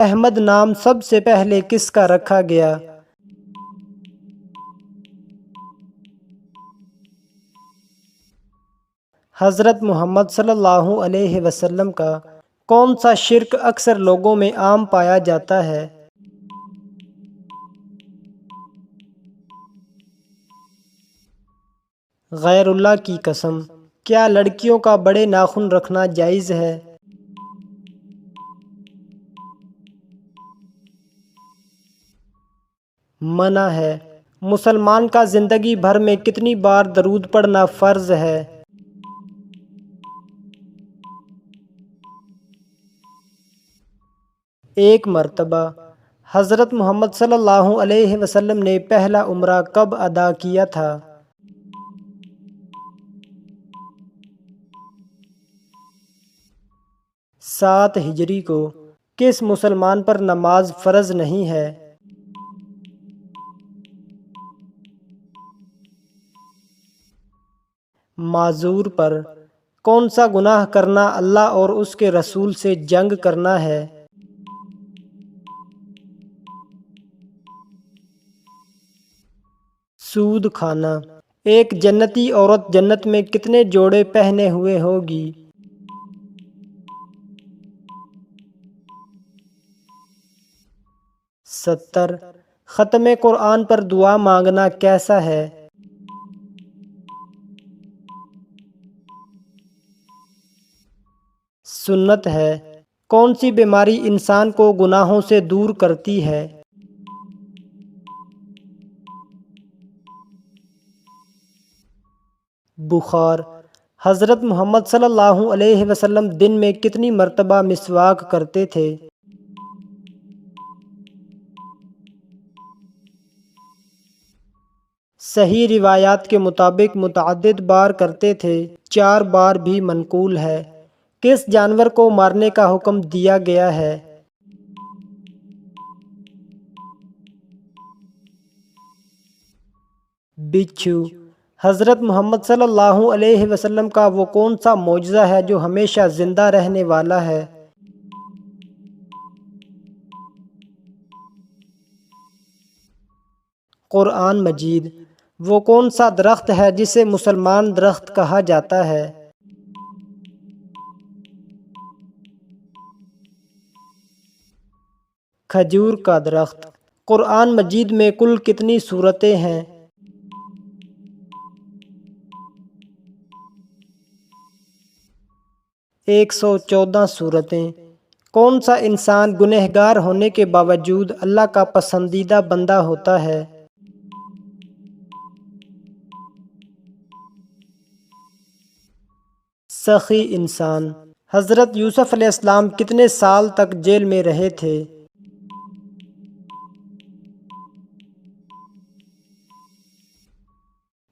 احمد نام سب سے پہلے کس کا رکھا گیا؟ حضرت محمد صلی اللہ علیہ وسلم کا کون سا شرک اکثر لوگوں میں عام پایا جاتا ہے؟ غیر اللہ کی قسم۔ کیا لڑکیوں کا بڑے ناخن رکھنا جائز ہے؟ منع ہے۔ مسلمان کا زندگی بھر میں کتنی بار درود پڑھنا فرض ہے؟ 1 مرتبہ۔ حضرت محمد صلی اللہ علیہ وسلم نے پہلا عمرہ کب ادا کیا تھا؟ 7 ہجری کو۔ کس مسلمان پر نماز فرض نہیں ہے؟ معذور پر۔ کون سا گناہ کرنا اللہ اور اس کے رسول سے جنگ کرنا ہے؟ سود کھانا۔ ایک جنتی عورت جنت میں کتنے جوڑے پہنے ہوئے ہوگی؟ 70۔ ختم قرآن پر دعا مانگنا کیسا ہے؟ سنت ہے۔ کون سی بیماری انسان کو گناہوں سے دور کرتی ہے؟ بخار۔ حضرت محمد صلی اللہ علیہ وسلم دن میں کتنی مرتبہ مسواک کرتے تھے؟ صحیح روایات کے مطابق متعدد بار کرتے تھے، 4 بار بھی منقول ہے۔ کس جانور کو مارنے کا حکم دیا گیا ہے؟ بچھو۔ حضرت محمد صلی اللہ علیہ وسلم کا وہ کون سا معجزہ ہے جو ہمیشہ زندہ رہنے والا ہے؟ قرآن مجید۔ وہ کون سا درخت ہے جسے مسلمان درخت کہا جاتا ہے؟ 'کھجور کا درخت'۔ قرآن مجید میں کل کتنی سورتیں ہیں؟ 114 سورتیں۔ کون سا انسان گنہگار ہونے کے باوجود اللہ کا پسندیدہ بندہ ہوتا ہے؟ سخی انسان۔ حضرت یوسف علیہ السلام کتنے سال تک جیل میں رہے تھے؟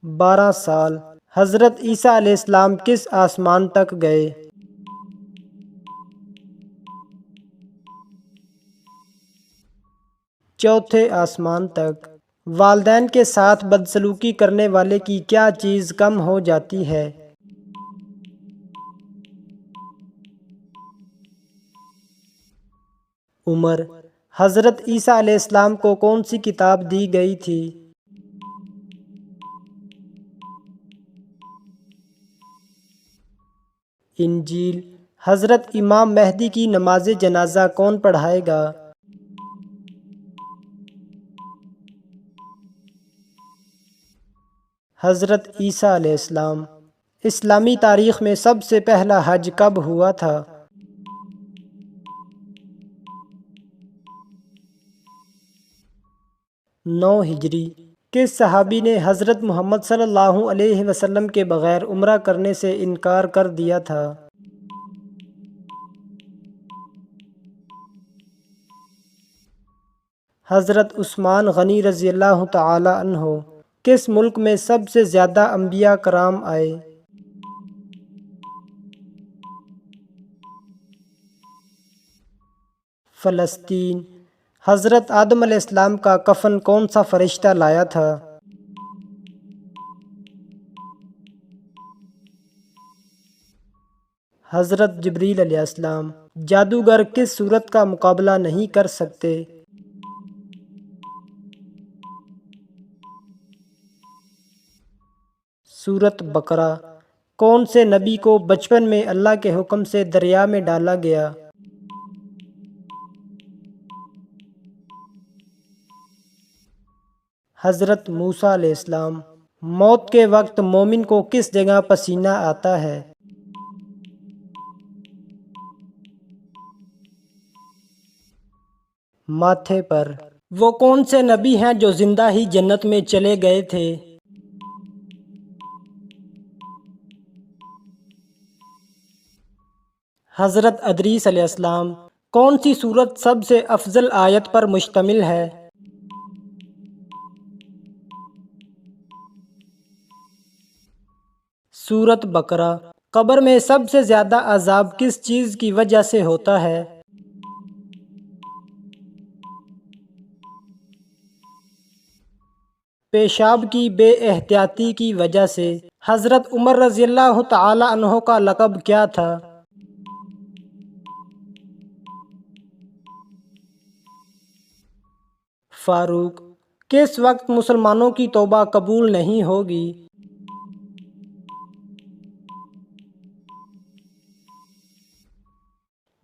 12 سال۔ حضرت عیسیٰ علیہ السلام کس آسمان تک گئے؟ چوتھے آسمان تک۔ والدین کے ساتھ بدسلوکی کرنے والے کی کیا چیز کم ہو جاتی ہے؟ عمر۔ حضرت عیسیٰ علیہ السلام کو کون سی کتاب دی گئی تھی؟ انجیل۔ حضرت امام مہدی کی نماز جنازہ کون پڑھائے گا؟ حضرت عیسیٰ علیہ السلام۔ اسلامی تاریخ میں سب سے پہلا حج کب ہوا تھا؟ 9 ہجری۔ کس صحابی نے حضرت محمد صلی اللہ علیہ وسلم کے بغیر عمرہ کرنے سے انکار کر دیا تھا؟ حضرت عثمان غنی رضی اللہ تعالی عنہ۔ کس ملک میں سب سے زیادہ انبیاء کرام آئے؟ فلسطین۔ حضرت آدم علیہ السلام کا کفن کون سا فرشتہ لایا تھا؟ حضرت جبریل علیہ السلام۔ جادوگر کس صورت کا مقابلہ نہیں کر سکتے؟ سورۃ بقرہ۔ کون سے نبی کو بچپن میں اللہ کے حکم سے دریا میں ڈالا گیا؟ حضرت موسیٰ علیہ السلام۔ موت کے وقت مومن کو کس جگہ پسینہ آتا ہے؟ ماتھے پر۔ وہ کون سے نبی ہیں جو زندہ ہی جنت میں چلے گئے تھے؟ حضرت ادریس علیہ السلام۔ کون سی سورت سب سے افضل آیت پر مشتمل ہے؟ سورۃ بقرہ۔ قبر میں سب سے زیادہ عذاب کس چیز کی وجہ سے ہوتا ہے؟ پیشاب کی بے احتیاطی کی وجہ سے۔ حضرت عمر رضی اللہ تعالی عنہ کا لقب کیا تھا؟ فاروق۔ کس وقت مسلمانوں کی توبہ قبول نہیں ہوگی؟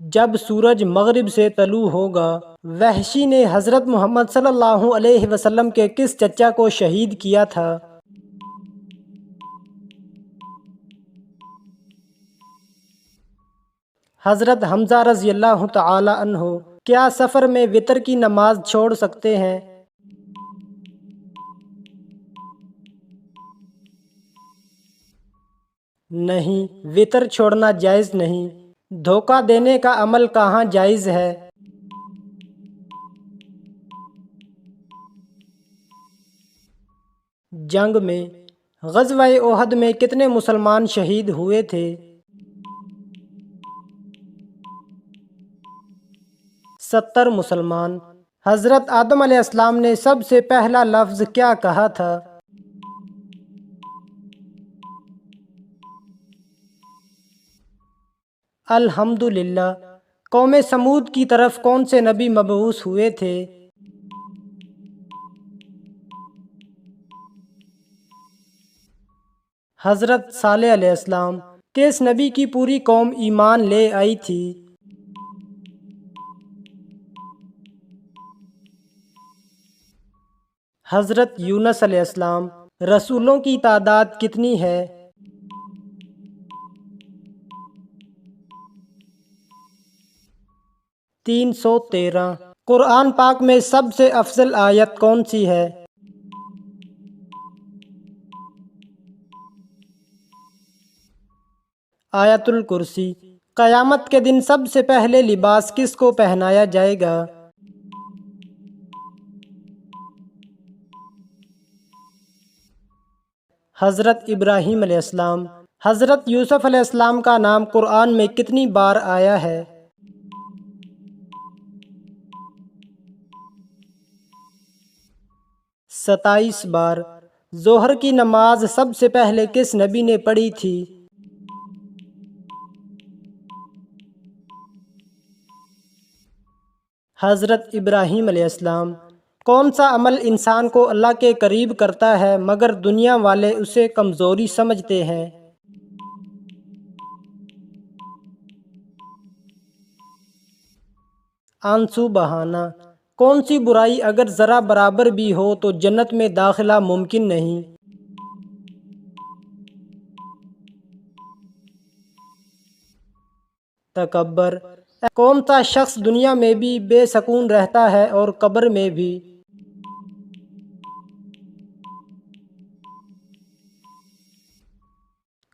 جب سورج مغرب سے طلوع ہوگا۔ وحشی نے حضرت محمد صلی اللہ علیہ وسلم کے کس چچا کو شہید کیا تھا؟ حضرت حمزہ رضی اللہ تعالی عنہ۔ کیا سفر میں وتر کی نماز چھوڑ سکتے ہیں؟ نہیں، وتر چھوڑنا جائز نہیں۔ دھوکہ دینے کا عمل کہاں جائز ہے؟ جنگ میں۔ غزوہ احد میں کتنے مسلمان شہید ہوئے تھے؟ 70 مسلمان۔ حضرت آدم علیہ السلام نے سب سے پہلا لفظ کیا کہا تھا؟ الحمدللہ۔ قوم سمود کی طرف کون سے نبی مبعوث ہوئے تھے؟ حضرت صالح علیہ السلام۔ کس نبی کی پوری قوم ایمان لے آئی تھی؟ حضرت یونس علیہ السلام۔ رسولوں کی تعداد کتنی ہے؟ 313۔ قرآن پاک میں سب سے افضل آیت کون سی ہے؟ آیت الکرسی۔ قیامت کے دن سب سے پہلے لباس کس کو پہنایا جائے گا؟ حضرت ابراہیم علیہ السلام۔ حضرت یوسف علیہ السلام کا نام قرآن میں کتنی بار آیا ہے؟ 27 بار۔ ظہر کی نماز سب سے پہلے کس نبی نے پڑھی تھی؟ حضرت ابراہیم علیہ السلام۔ کون سا عمل انسان کو اللہ کے قریب کرتا ہے مگر دنیا والے اسے کمزوری سمجھتے ہیں؟ آنسو بہانا۔ کون سی برائی اگر ذرا برابر بھی ہو تو جنت میں داخلہ ممکن نہیں؟ تکبر۔ کون سا شخص دنیا میں بھی بے سکون رہتا ہے اور قبر میں بھی؟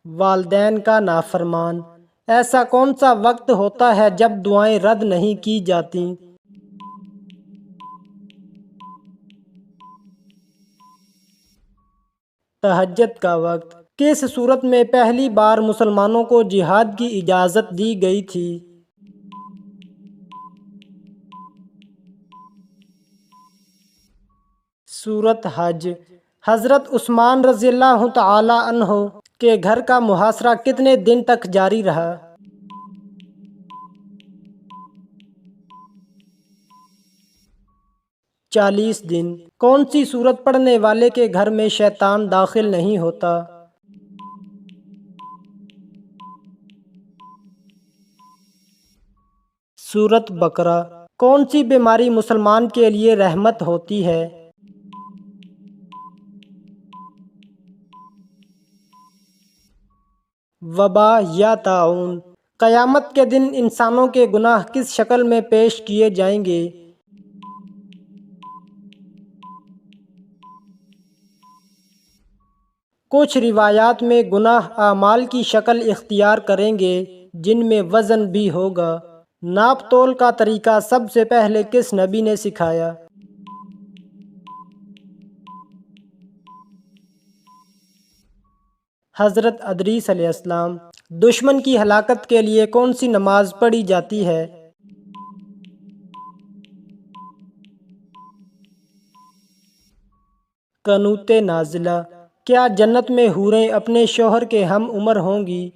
والدین کا نافرمان۔ ایسا کون سا وقت ہوتا ہے جب دعائیں رد نہیں کی جاتی؟ تہجد کا وقت۔ کس صورت میں پہلی بار مسلمانوں کو جہاد کی اجازت دی گئی تھی؟ سورۃ حج۔ حضرت عثمان رضی اللہ تعالی عنہ کے گھر کا محاصرہ کتنے دن تک جاری رہا؟ 40 دن۔ کون سی سورت پڑھنے والے کے گھر میں شیطان داخل نہیں ہوتا؟ سورت بقرہ۔ کون سی بیماری مسلمان کے لیے رحمت ہوتی ہے؟ وبا یا طاعون۔ قیامت کے دن انسانوں کے گناہ کس شکل میں پیش کیے جائیں گے؟ کچھ روایات میں گناہ اعمال کی شکل اختیار کریں گے جن میں وزن بھی ہوگا۔ ناپ تول کا طریقہ سب سے پہلے کس نبی نے سکھایا؟ حضرت ادریس علیہ السلام۔ دشمن کی ہلاکت کے لیے کون سی نماز پڑھی جاتی ہے؟ قنوت نازلہ۔ کیا جنت میں حوریں اپنے شوہر کے ہم عمر ہوں گی؟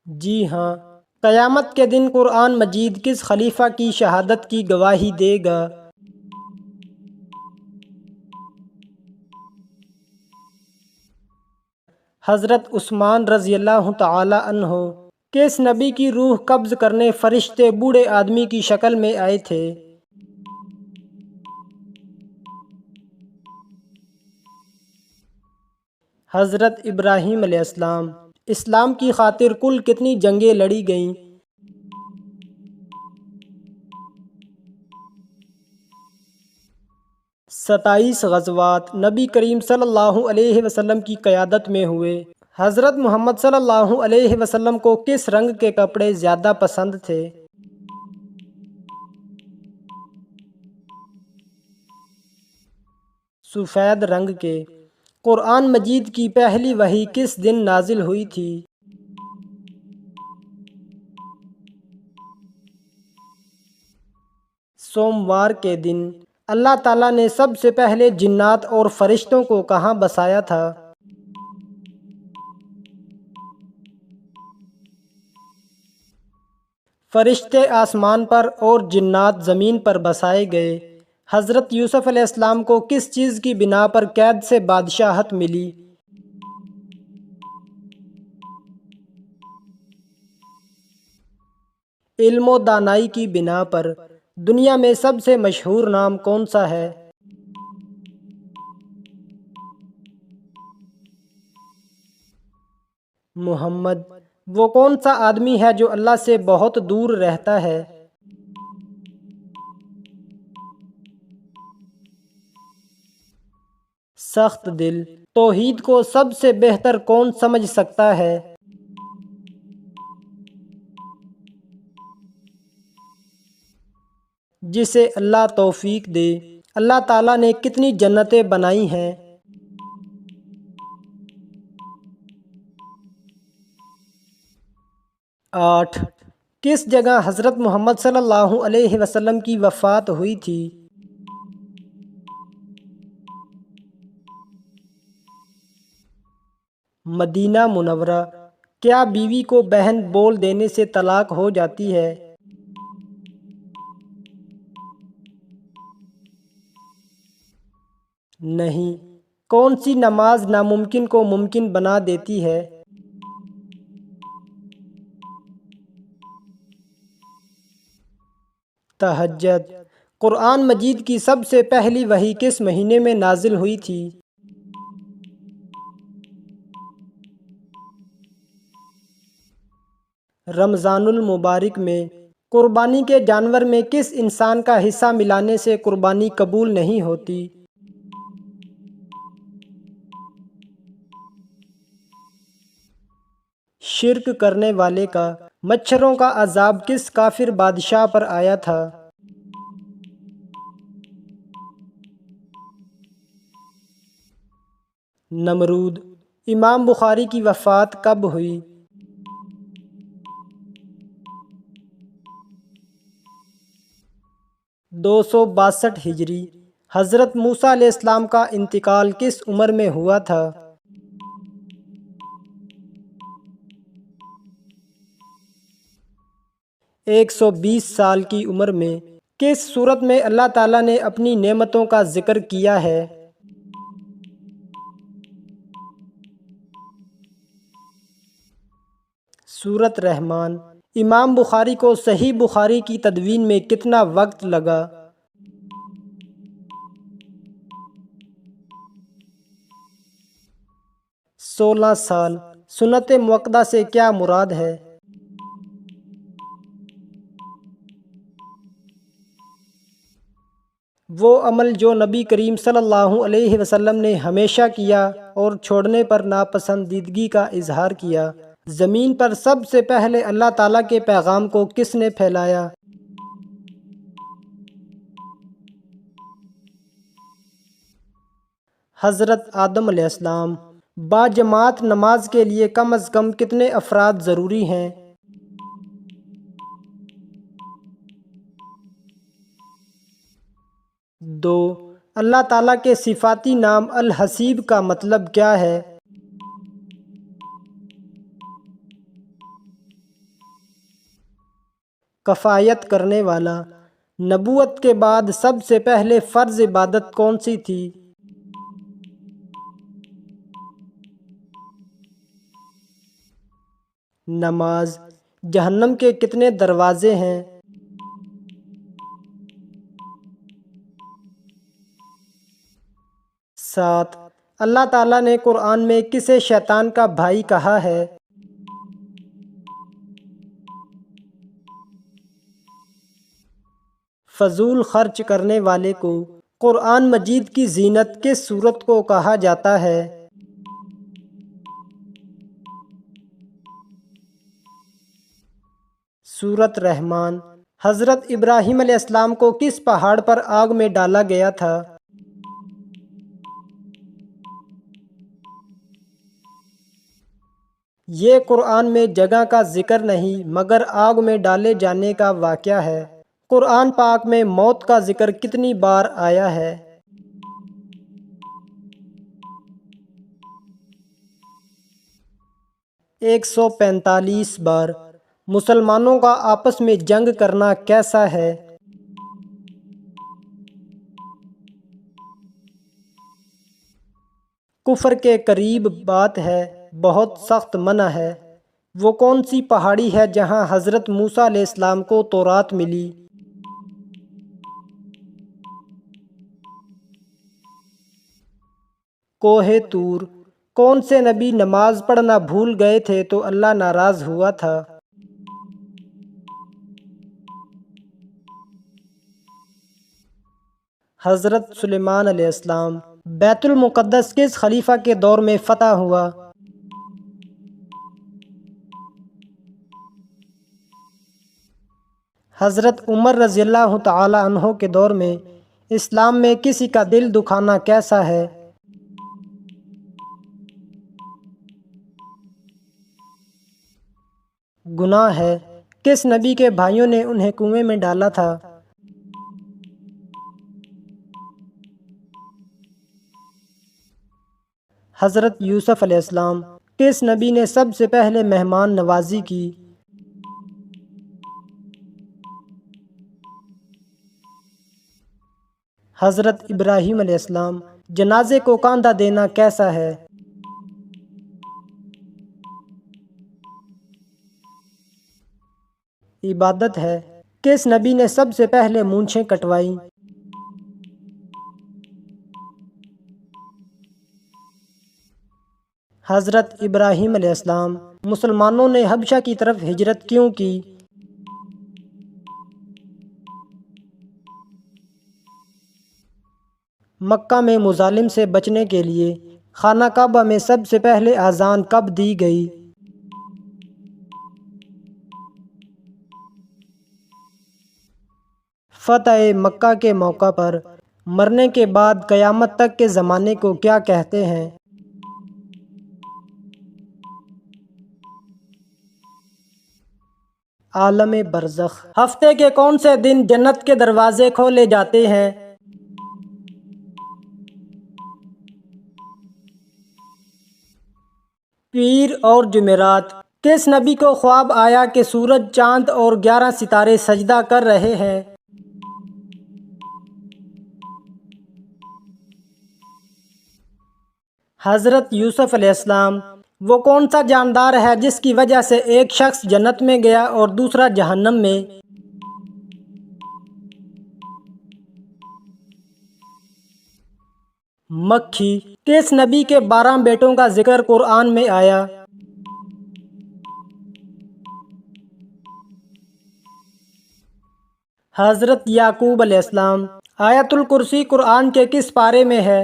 جی ہاں۔ قیامت کے دن قرآن مجید کس خلیفہ کی شہادت کی گواہی دے گا؟ حضرت عثمان رضی اللہ تعالی عنہ۔ کس نبی کی روح قبض کرنے فرشتے بوڑھے آدمی کی شکل میں آئے تھے؟ حضرت ابراہیم علیہ السلام۔ اسلام کی خاطر کل کتنی جنگیں لڑی گئیں؟ 27 غزوات نبی کریم صلی اللہ علیہ وسلم کی قیادت میں ہوئے۔ حضرت محمد صلی اللہ علیہ وسلم کو کس رنگ کے کپڑے زیادہ پسند تھے؟ سفید رنگ کے۔ قرآن مجید کی پہلی وحی کس دن نازل ہوئی تھی؟ سوموار کے دن۔ اللہ تعالیٰ نے سب سے پہلے جنات اور فرشتوں کو کہاں بسایا تھا؟ فرشتے آسمان پر اور جنات زمین پر بسائے گئے۔ حضرت یوسف علیہ السلام کو کس چیز کی بنا پر قید سے بادشاہت ملی؟ علم و دانائی کی بنا پر۔ دنیا میں سب سے مشہور نام کون سا ہے؟ محمد۔ وہ کون سا آدمی ہے جو اللہ سے بہت دور رہتا ہے؟ سخت دل۔ توحید کو سب سے بہتر کون سمجھ سکتا ہے؟ جسے اللہ توفیق دے۔ اللہ تعالیٰ نے کتنی جنتیں بنائی ہیں؟ 8۔ کس جگہ حضرت محمد صلی اللہ علیہ وسلم کی وفات ہوئی تھی؟ مدینہ منورہ۔ کیا بیوی کو بہن بول دینے سے طلاق ہو جاتی ہے؟ نہیں۔ کون سی نماز ناممکن کو ممکن بنا دیتی ہے؟ تہجد۔ قرآن مجید کی سب سے پہلی وحی کس مہینے میں نازل ہوئی تھی؟ رمضان المبارک میں۔ قربانی کے جانور میں کس انسان کا حصہ ملانے سے قربانی قبول نہیں ہوتی؟ شرک کرنے والے کا۔ مچھروں کا عذاب کس کافر بادشاہ پر آیا تھا؟ نمرود۔ امام بخاری کی وفات کب ہوئی؟ 262 ہجری۔ حضرت موسیٰ علیہ السلام کا انتقال کس عمر میں ہوا تھا؟ 120 سال کی عمر میں کس صورت میں اللہ تعالیٰ نے اپنی نعمتوں کا ذکر کیا ہے؟ سورۃ رحمان۔ امام بخاری کو صحیح بخاری کی تدوین میں کتنا وقت لگا؟ 16 سال۔ سنت موقدہ سے کیا مراد ہے؟ وہ عمل جو نبی کریم صلی اللہ علیہ وسلم نے ہمیشہ کیا اور چھوڑنے پر ناپسندیدگی کا اظہار کیا۔ زمین پر سب سے پہلے اللہ تعالیٰ کے پیغام کو کس نے پھیلایا؟ حضرت آدم علیہ السلام۔ باجماعت نماز کے لیے کم از کم کتنے افراد ضروری ہیں؟ 2۔ اللہ تعالیٰ کے صفاتی نام الحسیب کا مطلب کیا ہے؟ کفایت کرنے والا۔ نبوت کے بعد سب سے پہلے فرض عبادت کون سی تھی؟ نماز۔ جہنم کے کتنے دروازے ہیں؟ 7۔ اللہ تعالیٰ نے قرآن میں کسے شیطان کا بھائی کہا ہے؟ فضول خرچ کرنے والے کو۔ قرآن مجید کی زینت کس سورت کو کہا جاتا ہے؟ سورۃ رحمان۔ حضرت ابراہیم علیہ السلام کو کس پہاڑ پر آگ میں ڈالا گیا تھا؟ یہ قرآن میں جگہ کا ذکر نہیں مگر آگ میں ڈالے جانے کا واقعہ ہے۔ قرآن پاک میں موت کا ذکر کتنی بار آیا ہے؟ 145 بار۔ مسلمانوں کا آپس میں جنگ کرنا کیسا ہے؟ کفر کے قریب بات ہے، بہت سخت منع ہے۔ وہ کون سی پہاڑی ہے جہاں حضرت موسیٰ علیہ السلام کو تورات ملی؟ کوہ طور۔ کون سے نبی نماز پڑھنا بھول گئے تھے تو اللہ ناراض ہوا تھا؟ حضرت سلیمان علیہ السلام۔ بیت المقدس کس خلیفہ کے دور میں فتح ہوا؟ حضرت عمر رضی اللہ تعالی عنہ کے دور میں۔ اسلام میں کسی کا دل دکھانا کیسا ہے؟ گناہ ہے۔ کس نبی کے بھائیوں نے انہیں کنویں میں ڈالا تھا؟ حضرت یوسف علیہ السلام۔ کس نبی نے سب سے پہلے مہمان نوازی کی؟ حضرت ابراہیم علیہ السلام۔ جنازے کو کاندھا دینا کیسا ہے؟ عبادت ہے۔ کس نبی نے سب سے پہلے مونچھیں کٹوائیں؟ حضرت ابراہیم علیہ السلام۔ مسلمانوں نے حبشہ کی طرف ہجرت کیوں کی؟ مکہ میں مظالم سے بچنے کے لیے۔ خانہ کعبہ میں سب سے پہلے اذان کب دی گئی؟ فتح مکہ کے موقع پر۔ مرنے کے بعد قیامت تک کے زمانے کو کیا کہتے ہیں؟ عالم برزخ۔ ہفتے کے کون سے دن جنت کے دروازے کھولے جاتے ہیں؟ پیر اور جمعرات۔ کس نبی کو خواب آیا کہ سورج، چاند اور 11 ستارے سجدہ کر رہے ہیں؟ حضرت یوسف علیہ السلام۔ وہ کون سا جاندار ہے جس کی وجہ سے ایک شخص جنت میں گیا اور دوسرا جہنم میں؟ مکھی۔ کس نبی کے 12 بیٹوں کا ذکر قرآن میں آیا؟ حضرت یعقوب علیہ السلام۔ آیت الکرسی قرآن کے کس پارے میں ہے؟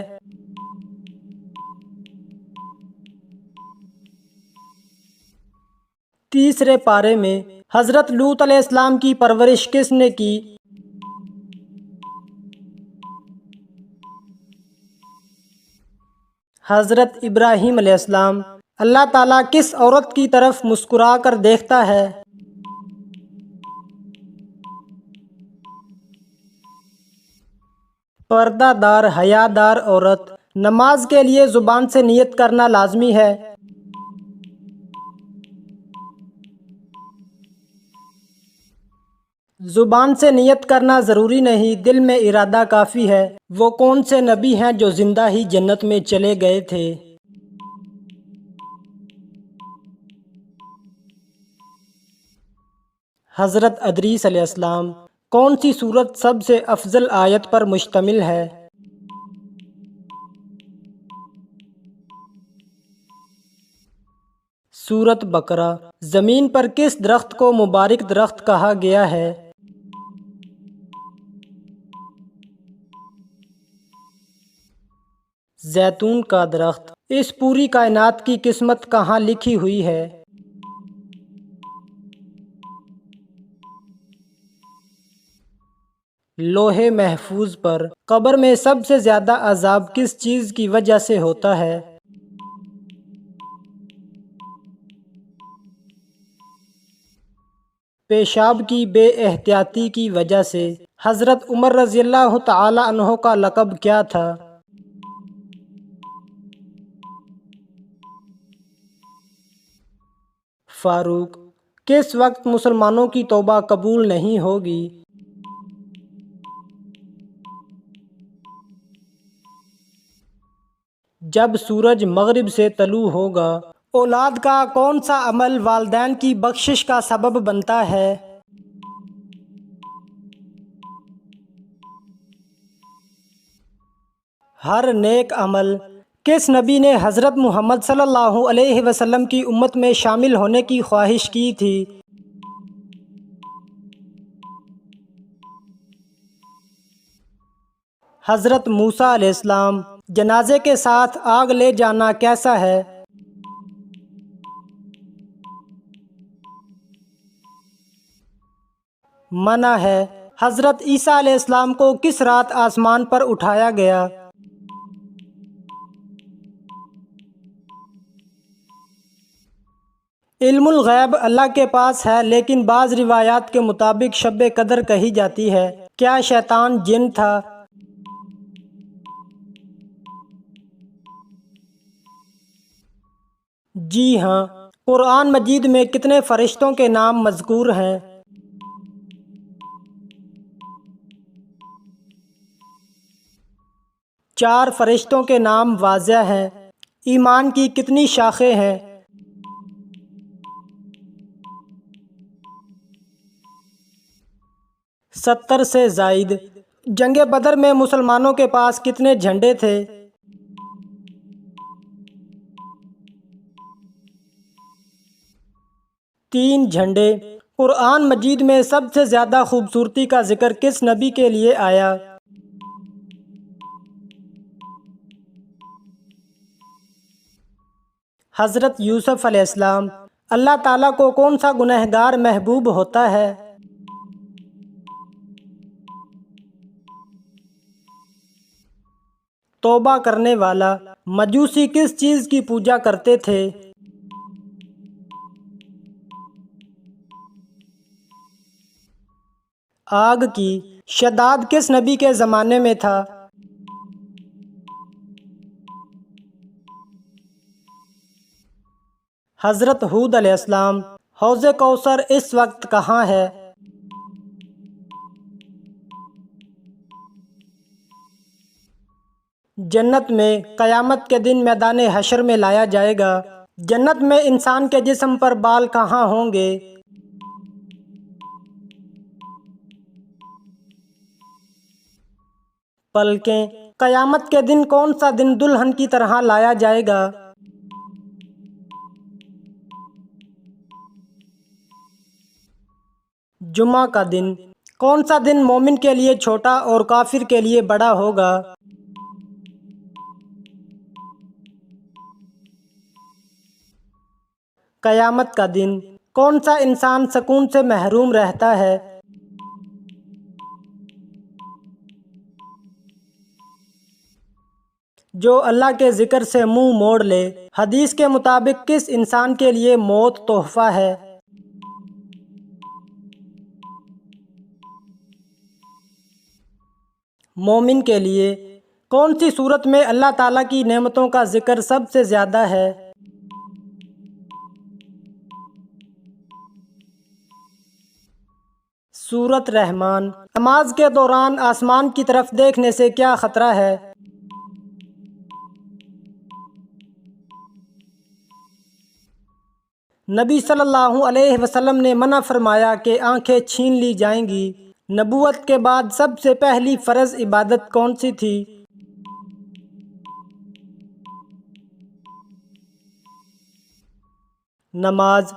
3 پارے میں۔ حضرت لوط علیہ السلام کی پرورش کس نے کی؟ حضرت ابراہیم علیہ السلام۔ اللہ تعالیٰ کس عورت کی طرف مسکرا کر دیکھتا ہے؟ پردہ دار حیا دار عورت۔ نماز کے لیے زبان سے نیت کرنا لازمی ہے؟ زبان سے نیت کرنا ضروری نہیں، دل میں ارادہ کافی ہے۔ وہ کون سے نبی ہیں جو زندہ ہی جنت میں چلے گئے تھے؟ حضرت ادریس علیہ السلام۔ کون سی سورت سب سے افضل آیت پر مشتمل ہے؟ سورت بقرہ۔ زمین پر کس درخت کو مبارک درخت کہا گیا ہے؟ زیتون کا درخت۔ اس پوری کائنات کی قسمت کہاں لکھی ہوئی ہے؟ لوح محفوظ پر۔ قبر میں سب سے زیادہ عذاب کس چیز کی وجہ سے ہوتا ہے؟ پیشاب کی بے احتیاطی کی وجہ سے۔ حضرت عمر رضی اللہ تعالی عنہ کا لقب کیا تھا؟ فاروق۔ کس وقت مسلمانوں کی توبہ قبول نہیں ہوگی؟ جب سورج مغرب سے طلوع ہوگا۔ اولاد کا کون سا عمل والدین کی بخشش کا سبب بنتا ہے؟ ہر نیک عمل۔ کس نبی نے حضرت محمد صلی اللہ علیہ وسلم کی امت میں شامل ہونے کی خواہش کی تھی؟ حضرت موسیٰ علیہ السلام۔ جنازے کے ساتھ آگ لے جانا کیسا ہے؟ منع ہے۔ حضرت عیسیٰ علیہ السلام کو کس رات آسمان پر اٹھایا گیا؟ علم الغیب اللہ کے پاس ہے، لیکن بعض روایات کے مطابق شب قدر کہی جاتی ہے۔ کیا شیطان جن تھا؟ جی ہاں۔ قرآن مجید میں کتنے فرشتوں کے نام مذکور ہیں؟ 4 فرشتوں کے نام واضح ہیں۔ ایمان کی کتنی شاخیں ہیں؟ 70 سے زائد۔ جنگ بدر میں مسلمانوں کے پاس کتنے جھنڈے تھے؟ 3 جھنڈے۔ قرآن مجید میں سب سے زیادہ خوبصورتی کا ذکر کس نبی کے لیے آیا؟ حضرت یوسف علیہ السلام۔ اللہ تعالیٰ کو کون سا گنہگار محبوب ہوتا ہے؟ توبہ کرنے والا۔ مجوسی کس چیز کی پوجا کرتے تھے؟ آگ کی۔ شداد کس نبی کے زمانے میں تھا؟ حضرت ہود علیہ السلام، حوض کوثر اس وقت کہاں ہے؟ جنت میں قیامت کے دن میدان حشر میں لایا جائے گا۔ جنت میں انسان کے جسم پر بال کہاں ہوں گے؟ پلکیں۔ قیامت کے دن کون سا دن دلہن کی طرح لایا جائے گا؟ جمعہ کا دن۔ کون سا دن مومن کے لیے چھوٹا اور کافر کے لیے بڑا ہوگا؟ قیامت کا دن۔ کون سا انسان سکون سے محروم رہتا ہے؟ جو اللہ کے ذکر سے منہ موڑ لے۔ حدیث کے مطابق کس انسان کے لیے موت تحفہ ہے؟ مومن کے لیے۔ کون سی صورت میں اللہ تعالیٰ کی نعمتوں کا ذکر سب سے زیادہ ہے؟ سورۃ رحمان۔ نماز کے دوران آسمان کی طرف دیکھنے سے کیا خطرہ ہے؟ نبی صلی اللہ علیہ وسلم نے منع فرمایا کہ آنکھیں چھین لی جائیں گی۔ نبوت کے بعد سب سے پہلی فرض عبادت کون سی تھی؟ نماز۔